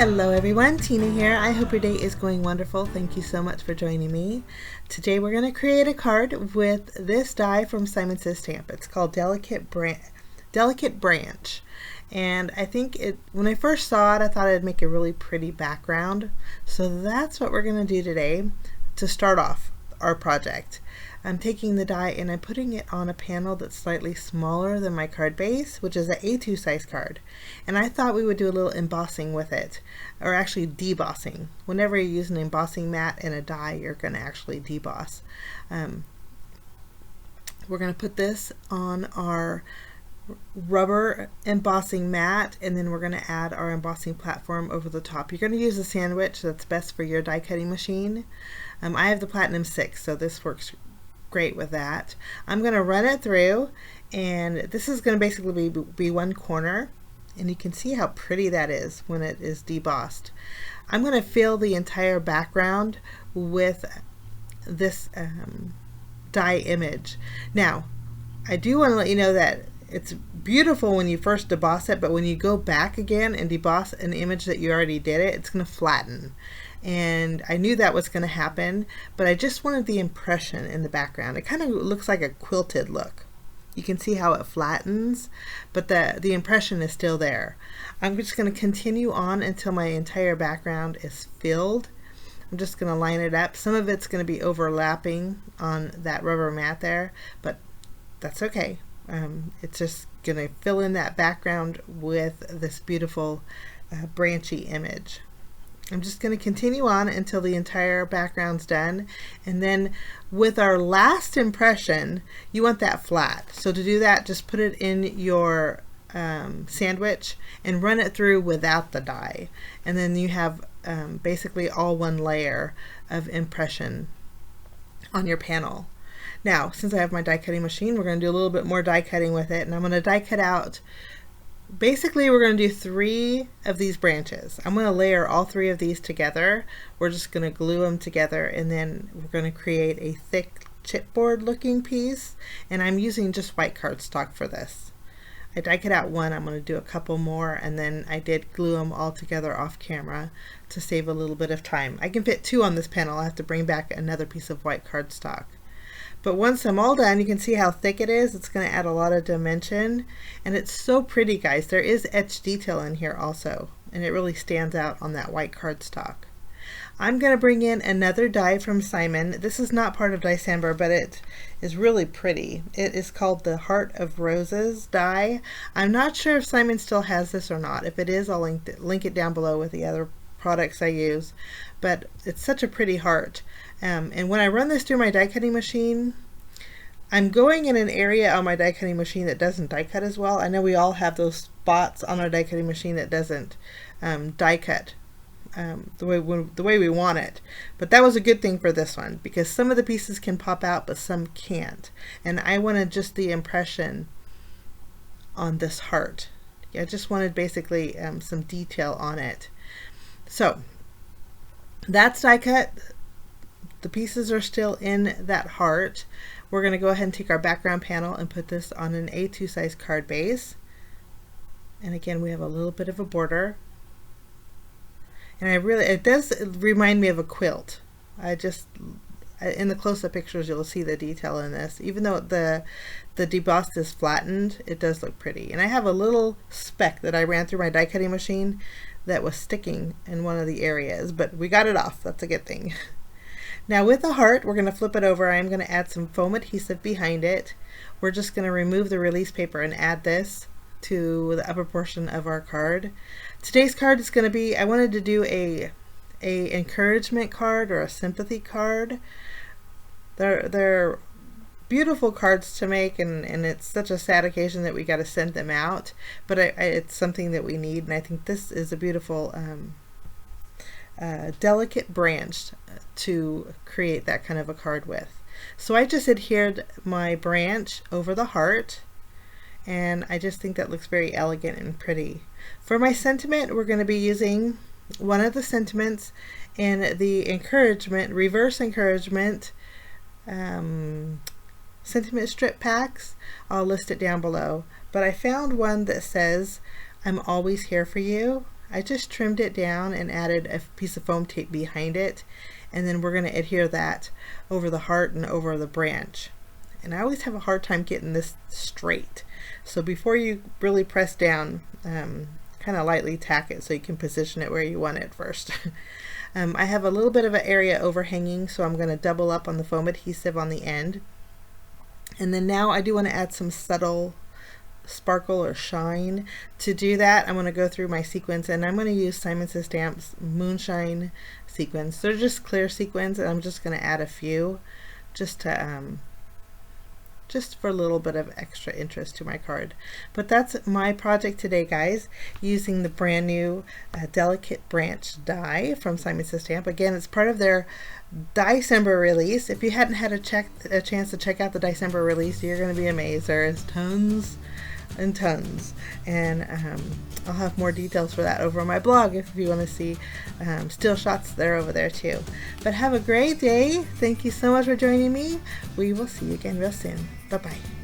Hello everyone, Tina here. I hope your day is going wonderful. Thank you so much for joining me. Today we're going to create a card with this die from Simon Says Stamp. It's called Delicate Branch. And I think when I first saw it, I thought it'd make a really pretty background. So that's what we're going to do today to start off our project. I'm taking the die and I'm putting it on a panel that's slightly smaller than my card base, which is an A2 size card. And I thought we would do a little embossing with it, or actually debossing. Whenever you use an embossing mat and a die, you're going to actually deboss. We're going to put this on our rubber embossing mat, and then we're going to add our embossing platform over the top. You're going to use a sandwich that's best for your die cutting machine. I have the Platinum 6, so this works great with that. I'm going to run it through, and this is going to basically be one corner, and you can see how pretty that is when it is debossed. I'm going to fill the entire background with this die image. Now, I do want to let you know that it's beautiful when you first deboss it, but when you go back again and deboss an image that you already did it's going to flatten. And I knew that was going to happen, but I just wanted the impression in the background. It kind of looks like a quilted look. You can see how it flattens, but the impression is still there. I'm just going to continue on until my entire background is filled. I'm just going to line it up. Some of it's going to be overlapping on that rubber mat there, but that's okay. It's just going to fill in that background with this beautiful branchy image. I'm just going to continue on until the entire background's done, and then with our last impression, you want that flat. So to do that, just put it in your sandwich and run it through without the die, and then you have basically all one layer of impression on your panel. Now, since I have my die cutting machine, we're going to do a little bit more die cutting with it, and I'm going to die cut out. Basically, we're going to do 3 of these branches. I'm going to layer all 3 of these together. We're just going to glue them together, and then we're going to create a thick chipboard looking piece, and I'm using just white cardstock for this. I die cut out 1, I'm going to do a couple more, and then I did glue them all together off camera to save a little bit of time. I can fit 2 on this panel. I have to bring back another piece of white cardstock. But once I'm all done, you can see how thick it is. It's going to add a lot of dimension, and it's so pretty, guys. There is etched detail in here also, and it really stands out on that white cardstock. I'm going to bring in another die from Simon. This is not part of Diecember, but it is really pretty. It is called the Heart of Roses die. I'm not sure if Simon still has this or not. If it is, I'll link it down below with the other products I use, but it's such a pretty heart. And when I run this through my die cutting machine, I'm going in an area on my die cutting machine that doesn't die cut as well. I know we all have those spots on our die cutting machine that doesn't die cut the way we want it. But that was a good thing for this one, because some of the pieces can pop out but some can't, and I wanted just the impression on this heart. I just wanted basically some detail on it. So that's die cut. The pieces are still in that heart. We're going to go ahead and take our background panel and put this on an A2 size card base. And again, we have a little bit of a border. And it does remind me of a quilt. In the close-up pictures, you'll see the detail in this. Even though the debossed is flattened, it does look pretty. And I have a little speck that I ran through my die cutting machine that was sticking in one of the areas, but we got it off. That's a good thing. Now with the heart, we're going to flip it over. I'm going to add some foam adhesive behind it. We're just going to remove the release paper and add this to the upper portion of our card. Today's card is going to be, I wanted to do a encouragement card or a sympathy card. They're beautiful cards to make, and it's such a sad occasion that we got to send them out, but it's something that we need, and I think this is a beautiful delicate branch to create that kind of a card with. So I just adhered my branch over the heart, and I just think that looks very elegant and pretty. For my sentiment, we're going to be using one of the sentiments in the encouragement, reverse encouragement sentiment strip packs. I'll list it down below, but I found one that says, "I'm always here for you." I just trimmed it down and added a piece of foam tape behind it, and then we're going to adhere that over the heart and over the branch. And I always have a hard time getting this straight, so before you really press down, kind of lightly tack it so you can position it where you want it first. I have a little bit of an area overhanging, so I'm going to double up on the foam adhesive on the end. And then now I do want to add some subtle sparkle or shine. To do that, I'm going to go through my sequins, and I'm going to use Simon Says Stamp's Moonshine sequins. They're just clear sequins, and I'm just going to add a few just to just for a little bit of extra interest to my card. But that's my project today, guys, using the brand new Delicate Branch die from Simon Says Stamp. Again, it's part of their Diecember release. If you hadn't had a chance to check out the Diecember release, you're going to be amazed. There's tons and tons, and I'll have more details for that over on my blog if you want to see still shots. They're over there too. But have a great day. Thank you so much for joining me. We will see you again real soon. Bye bye.